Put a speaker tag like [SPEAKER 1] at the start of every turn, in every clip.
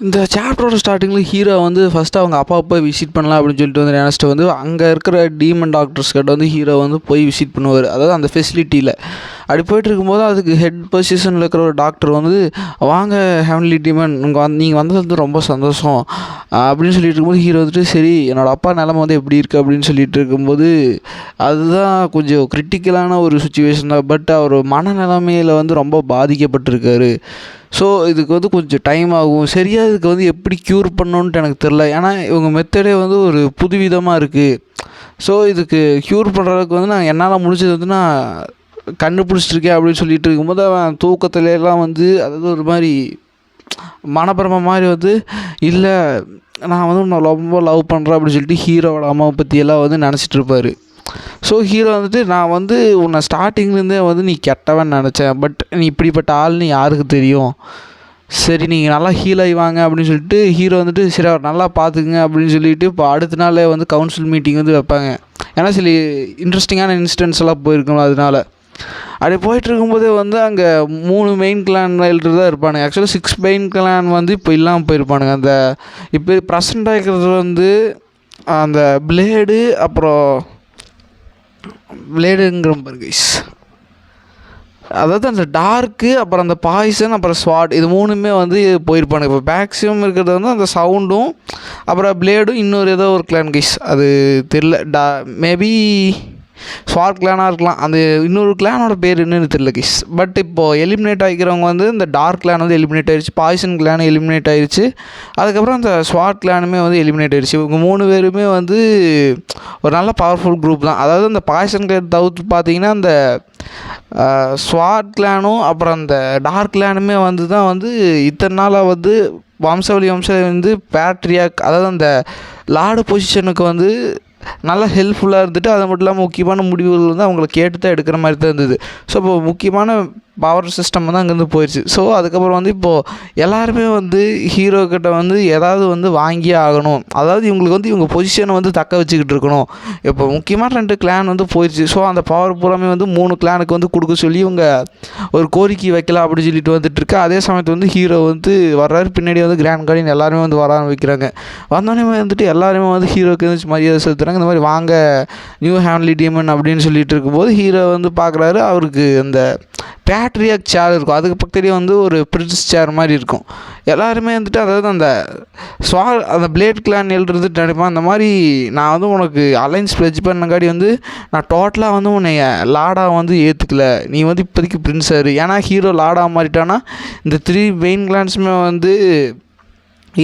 [SPEAKER 1] இந்த சாப்டரோட ஸ்டார்டிங்கில் ஹீரோ வந்து ஃபஸ்ட்டு அவங்க அப்பா போய் விசிட் பண்ணலாம் அப்படின்னு சொல்லிட்டு வந்து நினச்சிட்டு வந்து அங்கே இருக்கிற டீமன் டாக்டர்ஸ் கிட்ட வந்து ஹீரோ வந்து போய் விசிட் பண்ணுவார். அதாவது அந்த ஃபெசிலிட்டியில் அப்படி போயிட்டு இருக்கும்போது அதுக்கு ஹெட் பொசிஷனில் இருக்கிற ஒரு டாக்டர் வந்து, வாங்க ஹெவன்லி டீமன், நீங்கள் வந்தது வந்து ரொம்ப சந்தோஷம் அப்படின்னு சொல்லிட்டு இருக்கும்போது ஹீரோ வந்துட்டு, சரி என்னோடய அப்பா நிலமை வந்து எப்படி இருக்குது அப்படின்னு சொல்லிட்டு இருக்கும்போது, அதுதான் கொஞ்சம் கிரிட்டிக்கலான ஒரு சுச்சுவேஷன் தான். பட் அவர் மனநிலைமையில் வந்து ரொம்ப பாதிக்கப்பட்டிருக்காரு. ஸோ இதுக்கு வந்து கொஞ்சம் டைம் ஆகும். சரியாக இதுக்கு வந்து எப்படி க்யூர் பண்ணணுன்ட்டு எனக்கு தெரில. ஏன்னா இவங்க மெத்தடே வந்து ஒரு புதுவிதமாக இருக்குது. ஸோ இதுக்கு க்யூர் பண்ணுறதுக்கு வந்து நான் என்னால் முடிஞ்சது வந்து நான் கண்டுபிடிச்சிட்ருக்கேன் அப்படின்னு சொல்லிட்டு இருக்கும்போது, அவன் தூக்கத்துலலாம் வந்து அதாவது ஒரு மாதிரி மனப்பிரம மாதிரி வந்து, இல்லை நான் வந்து உன்னை ரொம்ப லவ் பண்ணுறேன் அப்படின்னு சொல்லிட்டு ஹீரோவோட அம்மாவை பற்றியெல்லாம் வந்து நினச்சிட்டு இருப்பார். ஸோ ஹீரோ வந்துட்டு, நான் வந்து உன்னை ஸ்டார்டிங்லேருந்தே வந்து நீ கெட்டவன் நினச்சேன், பட் நீ இப்படிப்பட்ட ஆள்னு யாருக்கு தெரியும், சரி நீங்கள் நல்லா ஹீல் ஆகி வாங்க அப்படின்னு சொல்லிட்டு ஹீரோ வந்துட்டு, சரி அவர் நல்லா பார்த்துக்குங்க அப்படின்னு சொல்லிட்டு இப்போ அடுத்த நாளே வந்து கவுன்சில் மீட்டிங் வந்து வைப்பாங்க. ஏன்னா சில இன்ட்ரெஸ்டிங்கான இன்சிடென்ட்ஸ் எல்லாம் போயிருக்கணும். அதனால அப்படி போயிட்டு இருக்கும்போதே வந்து அங்கே 3 மெயின் கிளான் தான் இருப்பானுங்க. ஆக்சுவலாக 6 மெயின் கிளான் வந்து இப்போ இல்லாமல் போயிருப்பானுங்க. அந்த இப்போ ப்ரெசண்ட் ஆகிக்கிறது வந்து அந்த பிளேடு, அப்புறம் பிளேடுங்கிற பாரு கைஸ், அதாவது அந்த டார்க்கு, அப்புறம் அந்த பாய்சன், அப்புறம் ஸ்வாட், இது 3மே வந்து போயிருப்பானுங்க. இப்போ மேக்ஸிமம் இருக்கிறது வந்து அந்த சவுண்டும், அப்புறம் பிளேடும், இன்னொரு ஏதோ ஒரு கிளான் கைஸ், அது தெரில, மேபி ஸ்வாட் கிளானாக இருக்கலாம். அந்த இன்னொரு கிளானோட பேர் என்னன்னு தெரியல கைஸ். பட் இப்போது எலிமினேட் ஆகிக்கிறவங்க வந்து இந்த டார்க் கிளான் வந்து எலிமினேட் ஆகிடுச்சு, பாய்சன் கிளான் எலிமினேட் ஆகிடுச்சு, அதுக்கப்புறம் அந்த ஸ்வாட் கிளானுமே வந்து எலிமினேட் ஆகிடுச்சு. இவங்க 3 பேருமே வந்து ஒரு நல்ல பவர்ஃபுல் குரூப் தான். அதாவது அந்த பாய்சன் கிளான் தவிர்த்து பார்த்தீங்கன்னா அந்த ஸ்வாட் கிளானும் அப்புறம் அந்த டார்க் கிளானுமே வந்து தான் வந்து இத்தனை நாளாக வந்து வம்சாவளி வந்து பேட்ரியாக், அதாவது அந்த லார்டு பொசிஷனுக்கு வந்து நல்லா ஹெல்ப்ஃபுல்லாக இருந்துட்டு, அது மட்டும் இல்லாமல் முக்கியமான முடிவுகள் வந்து அவங்கள கேட்டு தான் எடுக்கிற மாதிரி தான் இருந்தது. ஸோ இப்போ முக்கியமான பவர் சிஸ்டம் வந்து அங்கேருந்து போயிடுச்சு. ஸோ அதுக்கப்புறம் வந்து இப்போது எல்லாருமே வந்து ஹீரோ கிட்ட வந்து ஏதாவது வந்து வாங்கியே ஆகணும். அதாவது இவங்களுக்கு வந்து இவங்க பொசிஷனை வந்து தக்க வச்சுக்கிட்டு இருக்கணும். இப்போ முக்கியமான 2 கிளான் வந்து போயிடுச்சு. ஸோ அந்த பவர் பூராமே வந்து 3 கிளானுக்கு வந்து கொடுக்க சொல்லி இவங்க ஒரு கோரிக்கை வைக்கலாம் அப்படின்னு சொல்லிட்டு வந்துட்டுருக்கு. அதே சமயத்தில் வந்து ஹீரோ வந்து வர்றாரு, பின்னாடி வந்து கிராண்ட் கார்டின் எல்லாருமே வந்து வர ஆரம்பிக்கிறாங்க. வந்தோடனே வந்துட்டு எல்லாருமே வந்து ஹீரோக்கு வந்து மரியாதை செலுத்துகிறாங்க. இந்த மாதிரி வாங்க நியூ ஹெவன்லி டீமன் அப்படின்னு சொல்லிட்டு இருக்கும்போது ஹீரோ வந்து பார்க்குறாரு, அவருக்கு அந்த பேட்ரியாக் சேர் இருக்கும், அதுக்கு பக்கத்துலேயே வந்து ஒரு பிரின்ஸ் சேர் மாதிரி இருக்கும். எல்லாருமே வந்துட்டு அதாவது அந்த அந்த பிளேட் கிளான் எழுதுட்டு நினைப்பான், அந்த மாதிரி நான் வந்து உனக்கு அலைன்ஸ் ப்ளெஜ் பண்ணங்காடி வந்து நான் டோட்டலாக வந்து உன்னை லாடாக வந்து ஏற்றுக்கல, நீ வந்து இப்போதைக்கு பிரின்ஸாரு. ஏன்னா ஹீரோ லாடாக மாறிட்டான்னா இந்த 3 மெயின் கிளான்ஸுமே வந்து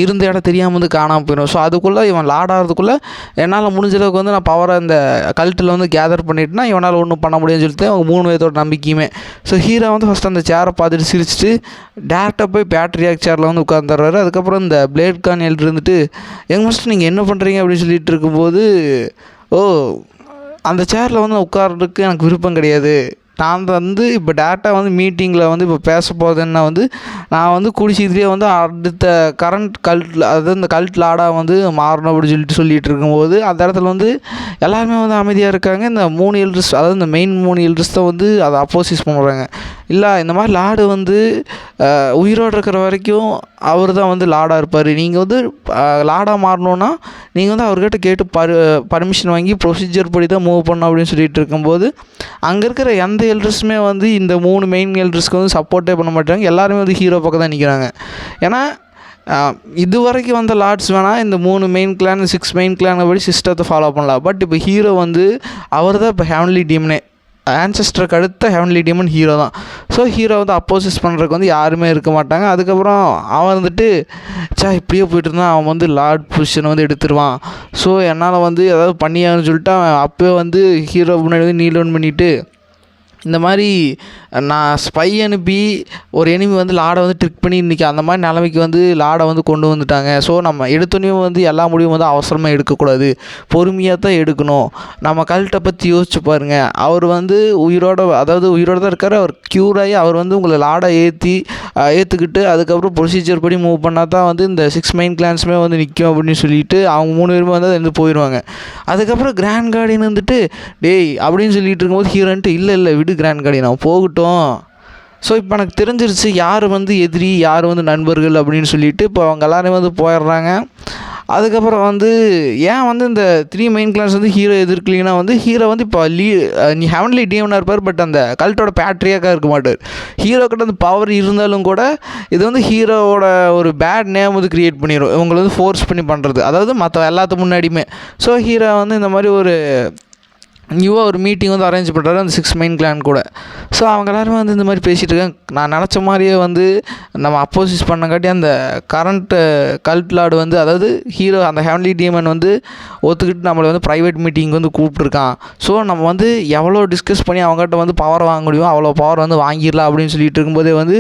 [SPEAKER 1] இருந்த இடம் தெரியாமல் வந்து காணாமல் போயிடும். ஸோ அதுக்குள்ளே இவன் லாடாகிறதுக்குள்ளே என்னால் முடிஞ்ச அளவுக்கு வந்து நான் பவரை இந்த கல்ட்டில் வந்து கேதர் பண்ணிட்டுனா இவனால் ஒன்றும் பண்ண முடியும்னு சொல்லிட்டு அவங்க 3 பேர்த்தோட நம்பிக்கையுமே. ஸோ ஹீரோ வந்து ஃபஸ்ட்டு அந்த சேரை பார்த்துட்டு சிரிச்சுட்டு டேரெக்டாக போய் பேட்ரியாக் சேரில் வந்து உட்காந்துடுறாரு. அதுக்கப்புறம் இந்த பிளேட் கான் இருந்துட்டு, எங்கள் மாஸ்டர் நீங்கள் என்ன பண்ணுறீங்க அப்படின்னு சொல்லிட்டு இருக்கும்போது, ஓ அந்த சேரில் வந்து உட்கார்றதுக்கு எனக்கு விருப்பம் கிடையாது, நான் வந்து இப்போ டேரெக்டாக வந்து மீட்டிங்கில் வந்து இப்போ பேச போகிறதுன்னா வந்து நான் வந்து கூடி சீக்கிரமே வந்து அடுத்த கரண்ட் கல்ட்டில், அதாவது இந்த கல்ட் லாடாக வந்து மாறணும் அப்படின்னு சொல்லிட்டு இருக்கும்போது அந்த இடத்துல வந்து எல்லாருமே வந்து அமைதியாக இருக்காங்க. இந்த 3 எல்டர்ஸ், அதாவது இந்த மெயின் 3 எல்டர்ஸ் தான் வந்து அதை அப்போசிஸ் பண்ணுறாங்க. இல்லை இந்த மாதிரி லாடு வந்து உயிரோடு இருக்கிற வரைக்கும் அவர் தான் வந்து லாடாக இருப்பார், நீங்கள் வந்து லாடாக மாறணுன்னா நீங்கள் வந்து அவர்கிட்ட கேட்டு பர்மிஷன் வாங்கி ப்ரொசீஜர் படி தான் மூவ் பண்ணணும் அப்படின்னு சொல்லிட்டு இருக்கும்போது அங்கே இருக்கிற எந்த எல்டர்ஸுமே வந்து இந்த 3 மெயின் எல்டர்ஸ்க்கு வந்து சப்போர்ட்டே பண்ண மாட்டாங்க. எல்லாருமே வந்து ஹீரோ பக்கம் தான் நிற்கிறாங்க. ஏன்னா இது வரைக்கும் வந்த லார்ட்ஸ் வேணால் இந்த 3 மெயின் கிளான் 6 மெயின் கிளானை படி சிஸ்டத்தை ஃபாலோ பண்ணலாம். பட் இப்போ ஹீரோ வந்து அவர் தான் இப்போ ஹெவன்லி டீமனே, ஆன்செஸ்டருக்கு அடுத்த ஹெவன்லி டீமன் ஹீரோ தான். ஸோ ஹீரோ வந்து அப்போசிஸ் பண்ணுறதுக்கு வந்து யாருமே இருக்க மாட்டாங்க. அதுக்கப்புறம் அவன் வந்துட்டு இப்படியே போயிட்டு இருந்தான், அவன் வந்து லார்ட் பொசிஷனை வந்து எடுத்துருவான், ஸோ என்னால் வந்து ஏதாவது பண்ணியான்னு சொல்லிட்டு அவன் அப்போயே வந்து ஹீரோ முன்னாடி வந்து நீல் டவுன் பண்ணிவிட்டு, இந்த மாதிரி நான் ஸ்பை அனுப்பி ஒரு எனிமி வந்து லாடை வந்து ட்ரிக் பண்ணி இன்றைக்கி அந்த மாதிரி நிலைமைக்கு வந்து லாடை வந்து கொண்டு வந்துட்டாங்க. ஸோ நம்ம எடுத்தோன்னையும் வந்து எல்லா முடிவும் வந்து அவசரமாக எடுக்கக்கூடாது, பொறுமையாக தான் எடுக்கணும். நம்ம கல்ட்டை பற்றி யோசிச்சு பாருங்கள், அவர் வந்து உயிரோடு தான் இருக்கார், அவர் க்யூர் ஆகி அவர் வந்து உங்களை லாடை ஏற்றுக்கிட்டு அதுக்கப்புறம் ப்ரொசீஜர் படி மூவ் பண்ணால் தான் வந்து இந்த 6 மெயின் கிளான்ஸுமே வந்து நிற்கும் அப்படின்னு சொல்லிட்டு அவங்க 3 பேருமே வந்து அது போயிடுவாங்க. அதுக்கப்புறம் கிராண்ட் கார்டியன் வந்துட்டு டேய் அப்படின்னு சொல்லிட்டு இருக்கும்போது ஹீரோன்ட்டு இல்லை விடு கிராண்ட் கார்டியன் அவன் போகட்டும், ஸோ இப்போ எனக்கு தெரிஞ்சிருச்சு யார் வந்து எதிரி யார் வந்து நண்பர்கள் அப்படின்னு சொல்லிட்டு இப்போ அவங்க எல்லாரும் வந்து போயிடுறாங்க. அதுக்கப்புறம் வந்து ஏன் வந்து இந்த 3 மெயின் கிளான்ஸ் வந்து ஹீரோ எதிர்க்கலிங்கன்னா வந்து ஹீரோ வந்து இப்போ நீ ஹெவன்லி டீமனாக இருப்பார், பட் அந்த கல்ட்டோட பேட்ரியாக்காக இருக்க மாட்டார். ஹீரோ கிட்ட அந்த பவர் இருந்தாலும் கூட இது வந்து ஹீரோவோட ஒரு பேட் நேம் வந்து க்ரியேட் பண்ணிடும் இவங்களை வந்து ஃபோர்ஸ் பண்ணி பண்ணுறது, அதாவது மற்ற எல்லாத்துக்கு முன்னாடியுமே. ஸோ ஹீரோ வந்து இந்த மாதிரி ஒரு நியூவாக ஒரு மீட்டிங் வந்து அரேஞ்ச் பண்ணுறாரு அந்த 6 மெயின் கிளான் கூட. ஸோ அவங்க எல்லாருமே வந்து இந்த மாதிரி பேசிகிட்டு இருக்காங்க. நான் நினச்ச மாதிரியே வந்து நம்ம அப்போசிஸ் பண்ணங்காட்டி அந்த கரண்ட் கல்ட் லார்டு வந்து, அதாவது ஹீரோ அந்த ஹெவன்லி டீமன் வந்து ஒத்துக்கிட்டு நம்மளை வந்து ப்ரைவேட் மீட்டிங் வந்து கூப்பிட்ருக்கான். ஸோ நம்ம வந்து எவ்வளோ டிஸ்கஸ் பண்ணி அவங்ககிட்ட வந்து பவர் வாங்க முடியுமோ அவ்வளோ பவர் வந்து வாங்கிடலாம் அப்படின்னு சொல்லிட்டு இருக்கும்போதே வந்து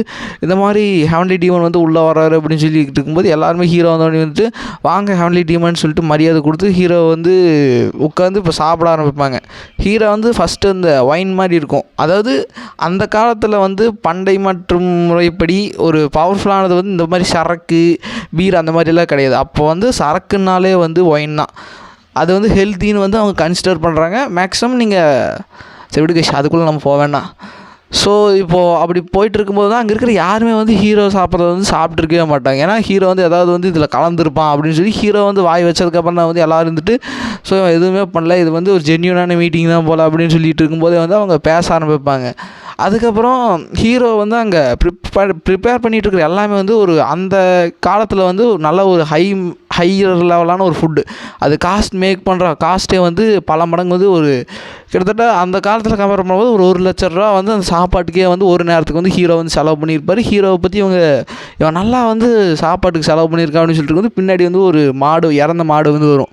[SPEAKER 1] இந்த மாதிரி ஹெவன்லி டீமன் வந்து உள்ளே வர்றாரு அப்படின்னு சொல்லிட்டு இருக்கும்போது எல்லாருமே ஹீரோ வந்துட்டு வாங்க ஹெவன்லி டீமன் சொல்லிட்டு மரியாதை கொடுத்து ஹீரோ வந்து உட்காந்து இப்போ சாப்பிட ஆரம்பிப்பாங்க. ஹீரோ வந்து ஃபஸ்ட்டு அந்த ஒயின் மாதிரி இருக்கும், அதாவது அந்த காலத்தில் வந்து பண்டை மற்றும் முறைப்படி ஒரு பவர்ஃபுல்லானது வந்து இந்த மாதிரி சரக்கு பீர் அந்த மாதிரிலாம் கிடையாது. அப்போ வந்து சரக்குனாலே வந்து ஒயின் தான், அது வந்து ஹெல்த்தின்னு வந்து அவங்க கன்சிடர் பண்ணுறாங்க. மேக்ஸிமம் நீங்கள் சரி விடு கைஸ், அதுக்குள்ளே நம்ம போக வேண்டாம். ஸோ இப்போது அப்படி போயிட்டு இருக்கும்போது தான் அங்கே இருக்கிற யாருமே வந்து ஹீரோ சாப்பிட்றத வந்து சாப்பிட்ருக்கவே மாட்டாங்க. ஏன்னா ஹீரோ வந்து ஏதாவது வந்து இதில் கலந்துருப்பான் அப்படின்னு சொல்லி ஹீரோ வந்து வாய் வச்சதுக்கப்புறம் தான் வந்து எல்லோரும் இருந்துட்டு ஸோ எதுவுமே பண்ணல, இது வந்து ஒரு ஜென்யூனான மீட்டிங் தான் போல் அப்படின்னு சொல்லிட்டு இருக்கும்போதே வந்து அவங்க பேச ஆரம்பிப்பாங்க. அதுக்கப்புறம் ஹீரோ வந்து அங்கே ப்ரிப்பேர் பண்ணிகிட்டு இருக்கிற எல்லாமே வந்து ஒரு அந்த காலத்தில் வந்து ஒரு நல்ல ஒரு ஹையர் லெவலான ஒரு ஃபுட்டு. அது மேக் பண்ணுற காஸ்ட்டே வந்து பல மடங்கு வந்து ஒரு கிட்டத்தட்ட அந்த காலத்தில் கம்பேர் பண்ணும்போது ஒரு 1,00,000 ரூபா வந்து அந்த சாப்பாட்டுக்கே வந்து ஒரு நேரத்துக்கு வந்து ஹீரோ வந்து செலவு பண்ணியிருப்பார். ஹீரோவை பற்றி இவன் நல்லா வந்து சாப்பாட்டுக்கு செலவு பண்ணியிருக்கான் அப்படின்னு சொல்லிட்டு வந்து பின்னாடி வந்து ஒரு இறந்த மாடு வந்து வரும்,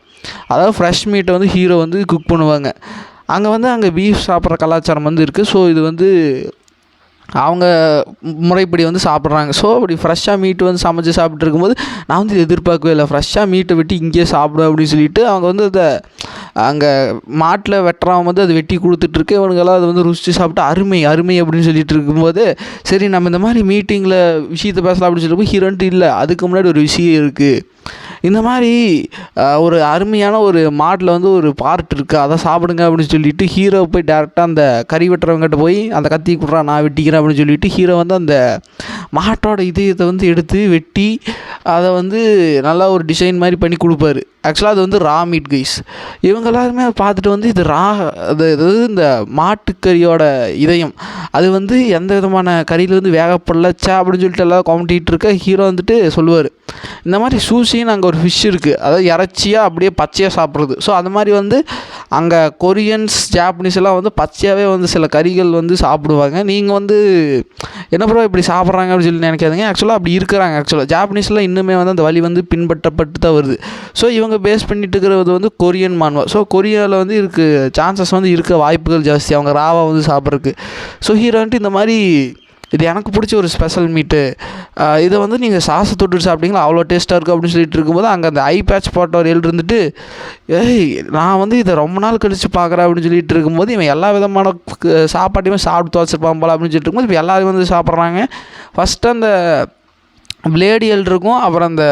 [SPEAKER 1] அதாவது ஃப்ரெஷ் மீட்டை வந்து ஹீரோ வந்து குக் பண்ணுவாங்க. அங்கே பீஃப் சாப்பிட்ற கலாச்சாரம் வந்து இருக்குது. ஸோ இது வந்து அவங்க முறைப்படி வந்து சாப்பிட்றாங்க. ஸோ அப்படி ஃப்ரெஷ்ஷாக மீட்டு வந்து சமைச்சு சாப்பிட்டு இருக்கும்போது நான் வந்து எதிர்பார்க்கவே இல்லை, ஃப்ரெஷ்ஷாக மீட்டை வெட்டி இங்கேயே சாப்பிடுவேன் அப்படின்னு சொல்லிட்டு அவங்க வந்து அதை அங்கே மாட்டில் வெட்டுறவன் வந்து அதை வெட்டி கொடுத்துட்ருக்கு. இவனுங்கெல்லாம் அதை வந்து ருசித்து சாப்பிட்டு அருமை அப்படின்னு சொல்லிட்டு இருக்கும்போது சரி நம்ம இந்த மாதிரி மீட்டிங்கில் விஷயத்தை பேசலாம் அப்படின்னு சொல்லிட்டு ஹீரோன்ட்டு இல்லை, அதுக்கு முன்னாடி ஒரு விஷயம் இருக்குது, இந்த மாதிரி ஒரு அருமையான ஒரு மாட்டில் வந்து ஒரு பார்ட் இருக்குது அதை சாப்பிடுங்க அப்படின்னு சொல்லிட்டு ஹீரோ போய் டேரெக்டாக அந்த கறி வெட்டுறவங்ககிட்ட போய் அந்த கத்தி கொடுறா நான் வெட்டிக்கிறேன் அப்படின்னு சொல்லிட்டு ஹீரோ வந்து அந்த மாட்டோட இதயத்தை வந்து எடுத்து வெட்டி அதை வந்து நல்லா ஒரு டிசைன் மாதிரி பண்ணி கொடுப்பாரு. ஆக்சுவலாக அது வந்து ரா மீட் கைஸ். இவங்க எல்லாருமே அதை பார்த்துட்டு வந்து இது அதாவது இந்த மாட்டுக்கறியோட இதயம் அது வந்து எந்த விதமான கறியில் வந்து வேகப்படலச்சா அப்படின்னு சொல்லிட்டு எல்லாம் காமெடிட்டு இருக்க ஹீரோ வந்துட்டு சொல்லுவார், இந்த மாதிரி சூஷின்னு அங்கே ஒரு ஃபிஷ் இருக்குது, அதாவது இறைச்சியாக அப்படியே பச்சையாக சாப்பிட்றது. ஸோ அது மாதிரி வந்து அங்கே கொரியன்ஸ் ஜாப்பனீஸ் எல்லாம் வந்து பச்சையாகவே வந்து சில கறிகள் வந்து சாப்பிடுவாங்க. நீங்கள் வந்து என்ன ப்ரோ இப்படி சாப்பிட்றாங்க அப்படின்னு சொல்லி நினைக்காதீங்க, ஆக்சுவலாக அப்படி இருக்கிறாங்க. ஆக்சுவலாக ஜாப்பனீஸில் இன்னுமே வந்து அந்த வழி வந்து பின்பற்றப்பட்டு தான் வருது. ஸோ இவங்க பேஸ் பண்ணிட்டு இருக்கிறது வந்து கொரியன் மான்வா. ஸோ கொரியாவில் வந்து சான்சஸ் வந்து இருக்க வாய்ப்புகள் ஜாஸ்தி அவங்க ராவா வந்து சாப்பிட்றதுக்கு. ஸோ ஹீரோ வந்துட்டு இந்த மாதிரி இது எனக்கு பிடிச்ச ஒரு ஸ்பெஷல் மீட்டு, இதை வந்து நீங்கள் சாசை தொட்டு சாப்பிட்டீங்களா அவ்வளோ டேஸ்ட்டாக இருக்கும் அப்படின்னு சொல்லிட்டு இருக்கும்போது அங்கே அந்த ஐ பேட்ச் போட்டவர் இருந்துட்டு நான் வந்து இதை ரொம்ப நாள் கழித்து பார்க்குறேன் அப்படின்னு சொல்லிட்டு இருக்கும்போது இவன் எல்லா விதமான சாப்பாட்டையுமே சாப்பிட்டு துவச்சிருப்பான் போல அப்படின்னு சொல்லிட்டு இருக்கும்போது இப்போ எல்லோரும் வந்து சாப்பிட்றாங்க. ஃபஸ்ட்டு அந்த பிளேடியல் இருக்கும், அப்புறம் அந்த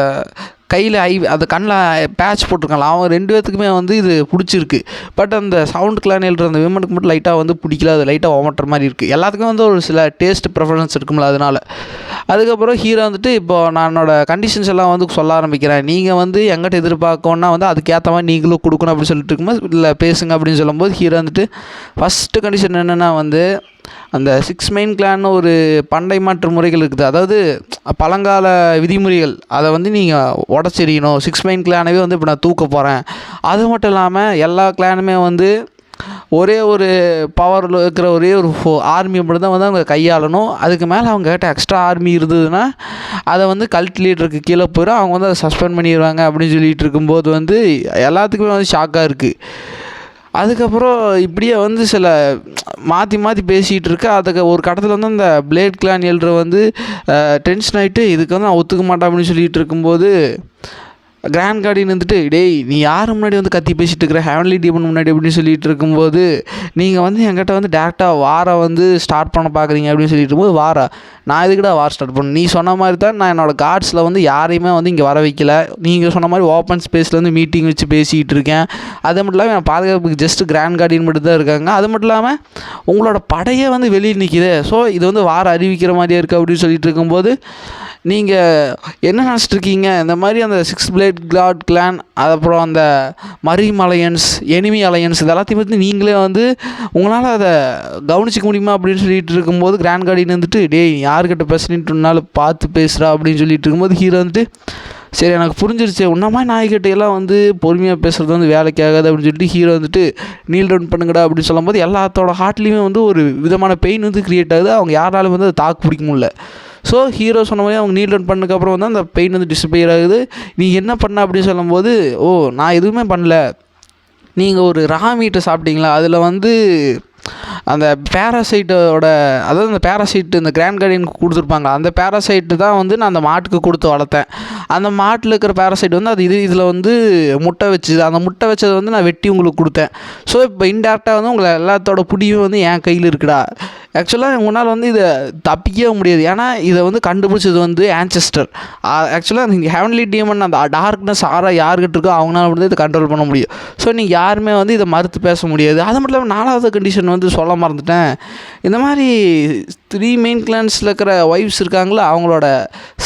[SPEAKER 1] கையில் அந்த கண்ணில் பேட்ச் போட்டிருக்காங்களா அவங்க 2 பேர்த்துக்குமே வந்து இது பிடிச்சிருக்கு. பட் அந்த சவுண்ட் கிளான் எழுதுற அந்த விமனுக்கு மட்டும் லைட்டாக வந்து பிடிக்கல, அது லைட்டாக ஓமட்டுற மாதிரி இருக்குது. எல்லாத்துக்கும் வந்து ஒரு சில டேஸ்ட் ப்ரிஃபரன்ஸ் இருக்கும்ல அதனால். அதுக்கப்புறம் ஹீரோ வந்துட்டு இப்போது நான் என்னோடய கண்டிஷன்ஸ் எல்லாம் வந்து சொல்ல ஆரம்பிக்கிறேன், நீங்கள் வந்து எங்கிட்ட எதிர்பார்க்கணுன்னா வந்து அதுக்கேற்ற மாதிரி நீங்களும் கொடுக்கணும் அப்படின்னு சொல்லிட்டு இருக்கும்போது இல்லை பேசுங்க அப்படின்னு சொல்லும்போது ஹீரோ வந்துட்டு ஃபஸ்ட்டு கண்டிஷன் என்னென்னா வந்து அந்த 6 மெயின் கிளான்னு ஒரு பண்டை மாற்று முறைகள் இருக்குது, அதாவது பழங்கால விதிமுறைகள் அதை வந்து நீங்கள் உடச்செறியணும். 6 மெயின் கிளானவே வந்து இப்போ நான் தூக்க போகிறேன். அது மட்டும் இல்லாமல் எல்லா கிளானுமே வந்து ஒரே ஒரு பவரில் இருக்கிற ஒரே ஒரு ஆர்மியை மட்டும் தான் வந்து அவங்க கையாளணும். அதுக்கு மேலே அவங்க கிட்ட எக்ஸ்ட்ரா ஆர்மி இருந்ததுன்னா அதை வந்து கல்ட் லீடருக்கு கீழே போயிடும், அவங்க வந்து அதை சஸ்பெண்ட் பண்ணிடுவாங்க அப்படின்னு சொல்லிட்டு இருக்கும்போது வந்து எல்லாத்துக்குமே வந்து ஷாக்காக இருக்குது. அதுக்கப்புறம் இப்படியே வந்து சில மாற்றி பேசிகிட்டு இருக்கு. அதுக்கு ஒரு கட்டத்தில் வந்து அந்த பிளேட் கிளான் எழுற வந்து டென்ஷன் ஆகிட்டு இதுக்கு வந்து நான் ஒத்துக்க மாட்டேன் அப்படின்னு சொல்லிட்டு இருக்கும்போது கிராண்ட் கார்டியன் வந்துட்டு டேய் நீ யார் முன்னாடி வந்து கத்தி பேசிகிட்டு இருக்கிற ஹெவன்லி டீமன் முன்னாடி அப்படின்னு சொல்லிட்டு இருக்கும்போது நீங்கள் வந்து என்கிட்ட வந்து டேரெக்டாக வாரை வந்து ஸ்டார்ட் பண்ண பார்க்குறீங்க அப்படின்னு சொல்லிட்டு இருக்கும்போது வாரா நான் எதுக்கிட்ட வார் ஸ்டார்ட் பண்ணேன், நீ சொன்ன மாதிரி தான் நான் என்னோடய கார்ட்ஸில் வந்து யாரையுமே வந்து இங்கே வர வைக்கல, நீங்கள் சொன்ன மாதிரி ஓப்பன் ஸ்பேஸில் வந்து மீட்டிங் வச்சு பேசிக்கிட்டு இருக்கேன். அது மட்டும் இல்லாமல் என் பாதுகாப்புக்கு ஜஸ்ட்டு கிராண்ட் கார்டியன் மட்டும் தான் இருக்காங்க. அது மட்டும் இல்லாமல் உங்களோட படையே வந்து வெளியே நிற்கிது, ஸோ இது வந்து வார அறிவிக்கிற மாதிரியே இருக்குது அப்படின்னு சொல்லிட்டு இருக்கும்போது நீங்கள் என்ன நினச்சிட்ருக்கீங்க, இந்த மாதிரி அந்த 6 பிளேட் காட் கிளான், அப்புறம் அந்த மரீம் அலையன்ஸ், எனிமி அலையன்ஸ், இது எல்லாத்தையும் பற்றி நீங்களே வந்து உங்களால் அதை கவனிச்சிக்க முடியுமா அப்படின்னு சொல்லிட்டு இருக்கும்போது கிராண்ட் கார்டியன் வந்துட்டு டேய் யார்கிட்ட பேசுனின்ட்டுனால பார்த்து பேசுகிறா அப்படின்னு சொல்லிட்டு இருக்கும்போது ஹீரோ வந்துட்டு சரி எனக்கு புரிஞ்சிருச்சு, உன்னமா நாய்கிட்ட எல்லாம் வந்து பொறுமையாக பேசுகிறது வந்து வேலைக்கு ஆகாது அப்படின்னு சொல்லிட்டு ஹீரோ வந்துட்டு நீல் டவுன் பண்ணுங்கடா அப்படின்னு சொல்லும்போது எல்லாத்தோட ஹார்ட்லேயுமே வந்து ஒரு விதமான பெயின் வந்து க்ரியேட் ஆகுது. அவங்க யாராலும் வந்து அதை தாக்கு பிடிக்க முடியல. ஸோ ஹீரோ சொன்ன மாதிரி அவங்க நீல் டவுன் பண்ணதுக்கப்புறம் வந்து அந்த பெயின் வந்து டிஸப்பியர் ஆகுது. நீ என்ன பண்ண அப்படின்னு சொல்லும்போது ஓ நான் எதுவுமே பண்ணல, நீங்கள் ஒரு ரா மீட்டை சாப்பிட்டீங்களா, அதில் வந்து அந்த பேராசைட்டோட, அதாவது அந்த பேராசைட்டு இந்த கிராண்ட் கார்டியனுக்கு கொடுத்துருப்பாங்க, அந்த பேராசைட்டு தான் வந்து நான் அந்த மாட்டுக்கு கொடுத்து வளர்த்தேன். அந்த மாட்டில் இருக்கிற பேராசைட் வந்து அது இதில் வந்து முட்டை வச்சுது, அந்த முட்டை வச்சதை வந்து நான் வெட்டி உங்களுக்கு கொடுத்தேன். ஸோ இப்போ இன்டேரக்டாக வந்து உங்களை எல்லாத்தோட புடியும் வந்து என் கையில் இருக்குடா. ஆக்சுவலாக உன்னால் வந்து இதை தப்பிக்கவே முடியாது, ஏன்னா இதை வந்து கண்டுபிடிச்சது வந்து ஆன்செஸ்டர். ஆக்சுவலாக நீங்கள் ஹெவன்லி டீமன் அந்த டார்க்னஸ் யார்கிட்ட இருக்கோ அவங்களால வந்து இதை கண்ட்ரோல் பண்ண முடியும். ஸோ நீங்கள் யாருமே வந்து இதை மறுத்து பேச முடியாது. அது மட்டும் இல்லாமல் 4வது கண்டிஷன் வந்து சொல்ல மறந்துட்டேன், இந்த மாதிரி 3 மெயின் கிளான்ஸில் இருக்கிற ஒய்ஃப்ஸ் இருக்காங்களா, அவங்களோட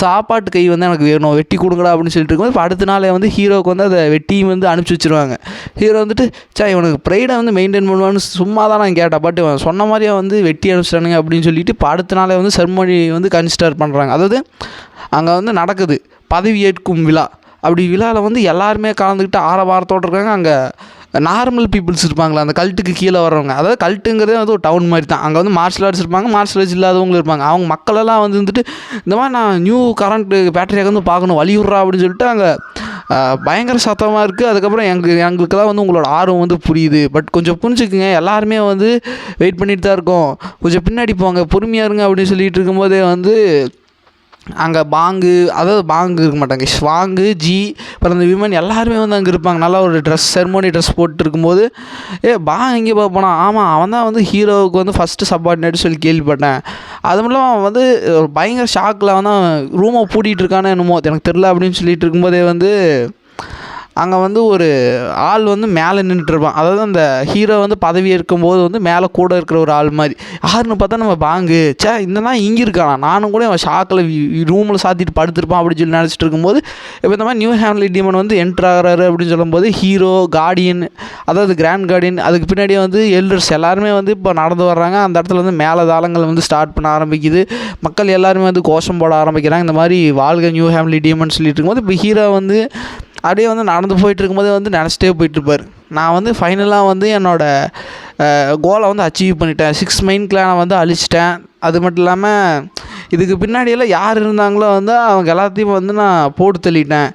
[SPEAKER 1] சாப்பாட்டு கை வந்து எனக்கு வேணும், வெட்டி கொடுங்கடா அப்படின்னு சொல்லிட்டு இருக்கும்போது இப்போ அடுத்த நாளே வந்து ஹீரோவுக்கு வந்து அதை வெட்டியும் வந்து அனுப்பிச்சி வச்சுருவாங்க. ஹீரோ வந்துட்டு இவனுக்கு ப்ரைடை வந்து மெயின்டைன் பண்ணுவான்னு சும்மா தான் நான் கேட்டேன், பட் இவன் சொன்ன மாதிரியே வந்து வெட்டி அனுப்பிச்சிட்டானுங்க அப்படின்னு சொல்லிட்டு இப்போ அடுத்த நாளே வந்து செர்மனி வந்து கன்சிடர் பண்ணுறாங்க. அதாவது அங்கே வந்து நடக்குது பதவி ஏற்கும் விழா. அப்படி விழாவில் வந்து எல்லாருமே கலந்துக்கிட்டு ஆரவாரத்தோடு இருக்காங்க. அங்கே நார்மல் பீப்புள்ஸ் இருப்பாங்களா, அந்த கல்ட்டுக்கு கீழே வர்றவங்க, அதாவது கல்ட்டுங்கிறதே வந்து ஒரு டவுன் மாதிரி தான். அங்கே வந்து மார்ஷல் ஆர்ட்ஸ் இருப்பாங்க, மார்ஷல் ஆர்ட்ஸ் இல்லாதவங்களும் இருப்பாங்க. அவங்க மக்களெல்லாம் வந்துட்டு இந்த மாதிரி நான் நியூ கரண்ட் பேட்டரியாக வந்து பார்க்கணும் வலியுறா அப்படின்னு சொல்லிட்டு அங்கே பயங்கர சத்தமாக இருக்குது. அதுக்கப்புறம் எங்களுக்கெல்லாம் வந்து உங்களோட ஆர்வம் வந்து புரியுது, பட் கொஞ்சம் புரிஞ்சுக்குங்க, எல்லாருமே வந்து வெயிட் பண்ணிட்டு தான் இருக்கோம், கொஞ்சம் பின்னாடி போங்க, பொறுமையாக இருங்க அப்படின்னு சொல்லிட்டு இருக்கும்போதே வந்து அங்கே பாங்கு, அதாவது பாங்கு இருக்க மாட்டாங்க, ஸ்வாங்கு ஜி அப்புறம் அந்த விமன் எல்லாருமே வந்து அங்கே இருப்பாங்க. நல்லா ஒரு செர்மோனி ட்ரெஸ் போட்டு இருக்கும்போது பாங் எங்கே பார்ப்போனா, ஆமாம் அவன் தான் வந்து ஹீரோவுக்கு வந்து ஃபஸ்ட்டு சப்பார்டினேட் சொல்லி கேள்விப்பட்டேன். அது மட்டும் இல்லாமல் அவன் வந்து ஒரு பயங்கர ஷாக்கில் வந்து ரூமை பூட்டிகிட்டு இருக்கானே என்னமோ எனக்கு தெரில அப்படின்னு சொல்லிட்டு இருக்கும்போதே வந்து அங்கே வந்து ஒரு ஆள் வந்து மேலே நின்றுட்டுருப்பான். அதாவது அந்த ஹீரோ வந்து பதவி ஏற்கும்போது வந்து மேலே கூட இருக்கிற ஒரு ஆள் மாதிரி யாருன்னு பார்த்தா நம்ம பாங்கு. இந்த இங்கே இருக்கானா, நானும் கூட அவன் ஷாக்கில் ரூமில் சாத்திட்டு படுத்திருப்பான் அப்படின்னு சொல்லி நினச்சிட்டு இருக்கும்போது இப்போ இந்த மாதிரி நியூ ஹெவன்லி டீமன் வந்து என்ட்ரு ஆகிறாரு அப்படின்னு சொல்லும்போது ஹீரோ கார்டியன், அதாவது கிராண்ட் கார்டியன், அதுக்கு பின்னாடியே வந்து எல்டர்ஸ் எல்லாருமே வந்து இப்போ நடந்து வர்றாங்க. அந்த இடத்துல வந்து மேலே தாளங்கள் வந்து ஸ்டார்ட் பண்ண ஆரம்பிக்குது. மக்கள் எல்லாருமே வந்து கோஷம் போட ஆரம்பிக்கிறாங்க, இந்த மாதிரி வாழ்க நியூ ஹெவன்லி டீமன் சொல்லிட்டு இருக்கும்போது இப்போ ஹீரோ வந்து அப்படியே வந்து நடந்து போயிட்டு இருக்கும்போதே வந்து நினச்சிட்டே போயிட்டுருப்பார், நான் வந்து ஃபைனலாக வந்து என்னோடய கோலை வந்து அச்சீவ் பண்ணிட்டேன், 6 மெயின் கிளானை வந்து அழிச்சிட்டேன். அது மட்டும் இல்லாமல் இதுக்கு பின்னாடியெல்லாம் யார் இருந்தாங்களோ வந்து அவங்க எல்லாத்தையும் வந்து நான் போட்டு தள்ளிட்டேன்.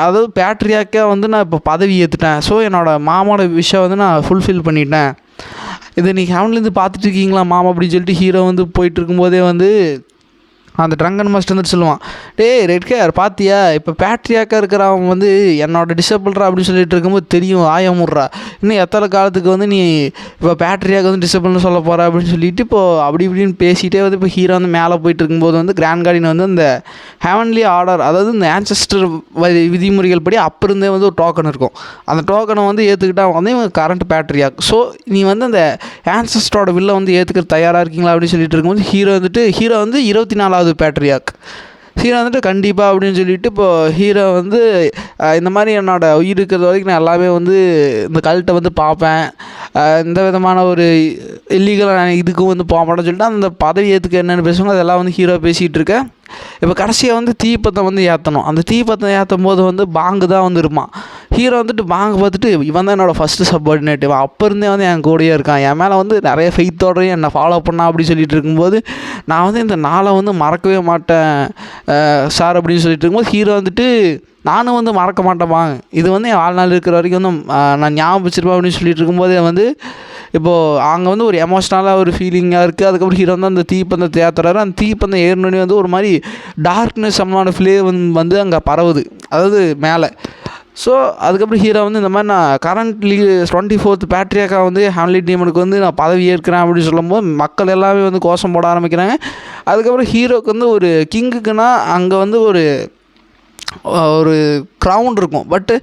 [SPEAKER 1] அதாவது பேட்ரியாக்கே வந்து நான் இப்போ பதவி ஏற்றுட்டேன். ஸோ என்னோடய மாமாவோட விஷயம் வந்து நான் ஃபுல்ஃபில் பண்ணிட்டேன். இதை நீங்கள் ஹெவன்லேருந்து பார்த்துட்டு இருக்கீங்களா மாமா அப்படின்னு சொல்லிட்டு ஹீரோ வந்து போயிட்டு இருக்கும்போதே வந்து அந்த ட்ரங்கன் மாஸ்டர் வந்துட்டு சொல்லுவான், டேய் ரெட் கேர் பார்த்தியா, இப்போ பேட்ரியாக்காக இருக்கிறவன் வந்து என்னோட டிசபிள்ரா அப்படின்னு சொல்லிட்டு இருக்கும்போது தெரியும் ஆயமுட்றா, இன்னும் எத்தனை காலத்துக்கு வந்து நீ இப்போ பேட்ரியாக்கு வந்து டிசபிள்னு சொல்ல போகிற அப்படின்னு சொல்லிட்டு இப்போது அப்படி இப்படின்னு பேசிகிட்டே வந்து இப்போ ஹீரோ வந்து மேலே போயிட்டு இருக்கும்போது வந்து கிராண்ட் கார்டியன் வந்து இந்த ஹெவன்லி ஆர்டர், அதாவது இந்த ஆன்செஸ்டர் விதிமுறைகள் படி அப்போ இருந்தே வந்து ஒரு டோக்கன் இருக்கும், அந்த டோக்கனை வந்து ஏற்றுக்கிட்டா வந்து இவங்க கரண்ட் பேட்ரியாக். ஸோ நீ வந்து அந்த ஆன்செஸ்டரோட வில்லை வந்து ஏற்றுக்கிற தயாராக இருக்கீங்களா அப்படின்னு சொல்லிட்டு இருக்கும்போது ஹீரோ வந்து 24வது பேட்ரியாக். ஹீரோ வந்துட்டு கண்டிப்பாக அப்படின்னு சொல்லிட்டு இப்போது ஹீரோ வந்து இந்த மாதிரி என்னோடய உயிர் இருக்கிறது வரைக்கும் நான் எல்லாமே வந்து இந்த கல்ட்டை வந்து பார்ப்பேன், இந்த விதமான ஒரு இல்லீகலாக இதுக்கும் வந்து போக மாட்டேன்னு சொல்லிட்டு அந்த பதவி ஏற்றுக்க என்னென்னு பேசுவாங்க அதெல்லாம் வந்து ஹீரோ பேசிகிட்டு இருக்கேன். இப்போ கடைசியாக வந்து தீப்பத்தம் வந்து ஏற்றணும். அந்த தீப்பத்தம் ஏற்றும் போது வந்து பாங்கு தான் வந்து இருப்பான். ஹீரோ வந்துட்டு பாங்கு பார்த்துட்டு இவன் தான் என்னோடய ஃபஸ்ட்டு சப்பார்டினேட், இவன் அப்போ இருந்தே வந்து என் கூடயே இருக்கான், என் மேலே வந்து நிறைய ஃபெய்த்தோடையும் என்னை ஃபாலோ பண்ணா அப்படின்னு சொல்லிட்டு இருக்கும்போது நான் வந்து இந்த நாளை வந்து மறக்கவே மாட்டேன் சார் அப்படின்னு சொல்லிட்டு இருக்கும்போது ஹீரோ வந்துட்டு நானும் வந்து மறக்க மாட்டேன், இது வந்து என் வாழ்நாள் இருக்கிற வரைக்கும் வந்து நான் ஞாபகம் வச்சுருப்பேன் அப்படின்னு சொல்லிட்டு இருக்கும்போதே வந்து இப்போது அங்கே வந்து ஒரு எமோஷ்னலாக ஒரு ஃபீலிங்காக இருக்குது. அதுக்கப்புறம் ஹீரோ வந்து அந்த தீப்பந்தத்தை ஏற்றுறாரு. அந்த தீப்பந்தம் ஏறினோடனே வந்து ஒரு மாதிரி டார்க்னஸ் சம்மந்தமான ஃப்ளேவர் வந்து அங்கே பரவுது, அதாவது மேலே. ஸோ அதுக்கப்புறம் ஹீரோ வந்து இந்த மாதிரி நான் கரண்ட்லி 24th பேட்ரியாக்காக வந்து ஹெவன்லி டீமனுக்கு வந்து நான் பதவி ஏற்கிறேன் அப்படின்னு சொல்லும்போது மக்கள் எல்லாமே வந்து கோஷம் போட ஆரம்பிக்கிறாங்க. அதுக்கப்புறம் ஹீரோவுக்கு வந்து ஒரு கிங்குக்குன்னா அங்கே வந்து ஒரு க்ரௌன் இருக்கும். பட்டு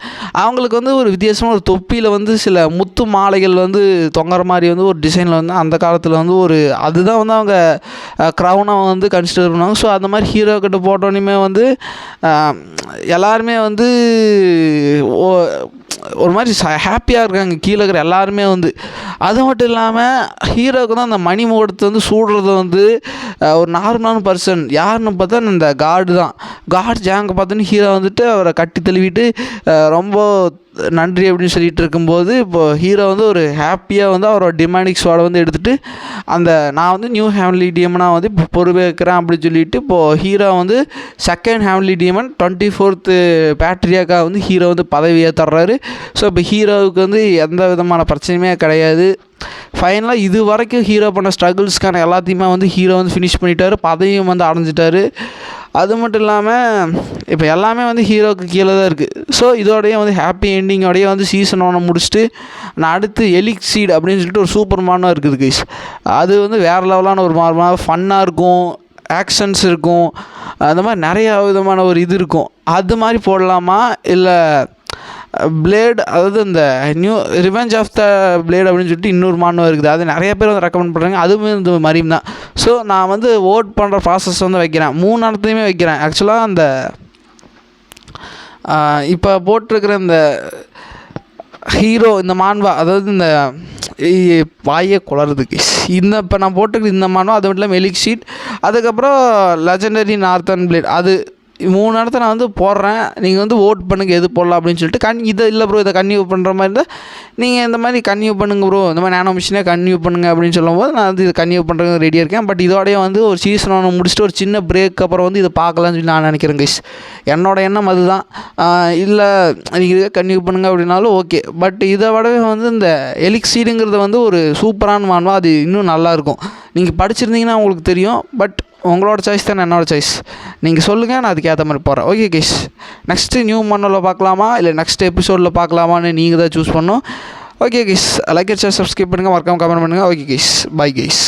[SPEAKER 1] அவங்களுக்கு வந்து ஒரு வித்தியாசமாக ஒரு தொப்பியில் வந்து சில முத்து மாலைகள் வந்து தொங்குற மாதிரி வந்து ஒரு டிசைனில் வந்து அந்த காலத்தில் வந்து ஒரு அதுதான் வந்து அவங்க க்ரௌனாக வந்து கன்சிடர் பண்ணுவாங்க. ஸோ அந்த மாதிரி ஹீரோ கிட்ட போட்டோன்னே வந்து எல்லாருமே வந்து ஒரு மாதிரி ஹாப்பியாக இருக்காங்க கீழே இருக்கிற எல்லாருமே வந்து. அது மட்டும் இல்லாமல் ஹீரோவுக்கு தான் அந்த மணி முகூர்த்தத்தை வந்து சூடுறது வந்து ஒரு நார்மலான பர்சன் யாருன்னு பார்த்தா இந்த காடு தான். காட் ஜாங்க பார்த்தோன்னு ஹீரோ வந்துட்டு அவரை கட்டி தழுவிட்டு ரொம்ப நன்றி அப்படின்னு சொல்லிட்டு இருக்கும்போது இப்போது ஹீரோ வந்து ஒரு ஹாப்பியாக வந்து அவரோட டிமானிக் ஸ்வாடை வந்து எடுத்துகிட்டு அந்த நான் வந்து நியூ ஹெவன்லி டீமனாக வந்து இப்போ பொறுப்பேற்கிறேன் அப்படின்னு சொல்லிட்டு இப்போது ஹீரோ வந்து செகண்ட் ஹெவன்லி டீமன் 24th பேட்ரியாக்காக வந்து ஹீரோ வந்து பதவி ஏற்றுறாரு. ஸோ இப்போ ஹீரோவுக்கு வந்து எந்த விதமான பிரச்சனையுமே கிடையாது. ஃபைனலாக இது வரைக்கும் ஹீரோ பண்ண ஸ்ட்ரகிள்ஸ்க்கான எல்லாத்தையுமே வந்து ஹீரோ வந்து ஃபினிஷ் பண்ணிட்டார், பதவியும் வந்து அடைஞ்சிட்டாரு. அது மட்டும் இல்லாமல் இப்போ எல்லாமே வந்து ஹீரோவுக்கு கீழே தான் இருக்குது. ஸோ இதோடையே வந்து ஹாப்பி எண்டிங்கோடையே வந்து சீசன் 1 முடிச்சுட்டு நான் அடுத்து எலிக்சீட் அப்படின்னு சொல்லிட்டு ஒரு சூப்பர் மானாக இருக்குது கைஸ். அது வந்து வேறு லெவலான ஒரு மார்மாக ஃபன்னாக இருக்கும், ஆக்ஷன்ஸ் இருக்கும், அந்த மாதிரி நிறையா விதமான ஒரு இது இருக்கும். அது மாதிரி போடலாமா இல்லை பிளேட், அதாவது இந்த new revenge of the blade அப்படின்னு சொல்லிட்டு இன்னொரு மானுவம் இருக்குது, அது நிறைய பேர் வந்து ரெக்கமெண்ட் பண்ணுறாங்க. அதுவுமே இந்த மாதிரியும் தான். ஸோ நான் வந்து ஓட் பண்ணுற ப்ராசஸ் வந்து வைக்கிறேன், 3 இடத்துலையுமே வைக்கிறேன். ஆக்சுவலாக அந்த இப்போ போட்டிருக்கிற இந்த ஹீரோ இந்த மான்வா, அதாவது இந்த வாயே குளருதுக்கு இந்த இப்போ நான் போட்டிருக்கிற இந்த மானோ, அது மட்டும் இல்லாமல் எலிக்சீட், அதுக்கப்புறம் லெஜெண்டரி நார்த்தன் பிளேட், அது 3 இடத்த நான் வந்து போடுறேன். நீங்கள் வந்து ஓட் பண்ணுங்கள் எது போடலாம் அப்படின்னு சொல்லிட்டு. இதை இல்லை ப்ரோ இதை கன்டினியூ பண்ணுற மாதிரி இருந்தால் நீங்கள் இந்த மாதிரி கன்டினியூ பண்ணுங்க ப்ரோ, இந்த மாதிரி நானோ மிஷினே கன்டினியூ பண்ணுங்கள் அப்படின்னு சொல்லும்போது நான் வந்து இதை கன்டினியூ பண்ணுறது ரெடியாக இருக்கேன். பட் இதோடய வந்து ஒரு சீசன் 1 முடிச்சுட்டு ஒரு சின்ன பிரேக் அப்புறம் வந்து இதை பார்க்கலான்னு சொல்லி நான் நினைக்கிறேன் கைஸ். என்னோடய எண்ணம் அதுதான். இல்லை நீங்கள் இதை கன்டினியூ பண்ணுங்கள் அப்படின்னாலும் ஓகே. பட் இதை விடவே வந்து இந்த எலிக்சீடுங்கிறது வந்து ஒரு சூப்பரான மான்வா, அது இன்னும் நல்லாயிருக்கும். நீங்கள் படிச்சிருந்தீங்கன்னா உங்களுக்கு தெரியும். பட் உங்களோட சாய்ஸ் தான், என்னோட சாய்ஸ். நீங்கள் சொல்லுங்கள், நான் அதுக்கு ஏற்ற மாதிரி போகிறேன். ஓகே கைஸ், நெக்ஸ்ட்டு நியூ மன்னோவில் பார்க்கலாமா இல்லை நெக்ஸ்ட் எபிசோடில் பார்க்கலாமான்னு நீங்கள் தான் சூஸ் பண்ணணும். Okay guys, like and share subscribe பண்ணுங்கள், மறக்காமல் கமெண்ட் பண்ணுங்கள். Okay guys, bye guys.